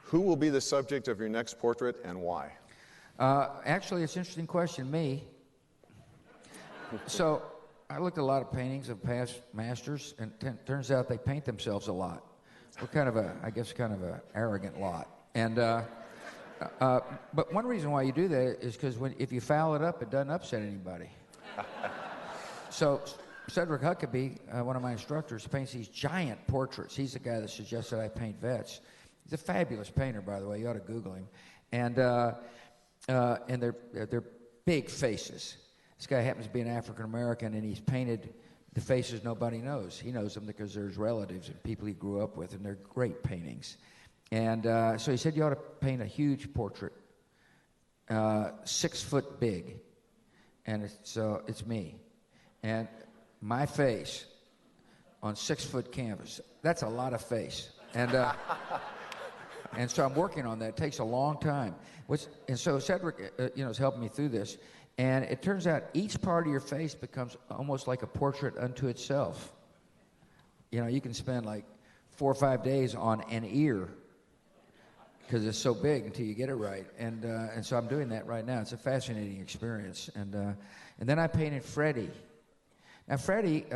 Who will be the subject of your next portrait and why? Actually, it's an interesting question. Me. So I looked at a lot of paintings of past masters, and turns out they paint themselves a lot. We're kind of a arrogant lot. And but one reason why you do that is because if you foul it up, it doesn't upset anybody. So Cedric Huckabee, one of my instructors, paints these giant portraits. He's the guy that suggested I paint vets. He's a fabulous painter, by the way. You ought to Google him. And they're big faces. This guy happens to be an African American, and he's painted the faces nobody knows. He knows them because they're his relatives and people he grew up with, and they're great paintings. And so he said, you ought to paint a huge portrait, 6 foot big, and it's me. And my face on 6 foot canvas, that's a lot of face. And and so I'm working on that. It takes a long time. And so Cedric is helping me through this. And it turns out each part of your face becomes almost like a portrait unto itself. You know, you can spend like 4 or 5 days on an ear because it's so big until you get it right. And so I'm doing that right now. It's a fascinating experience. And then I painted Freddie. Now Freddie,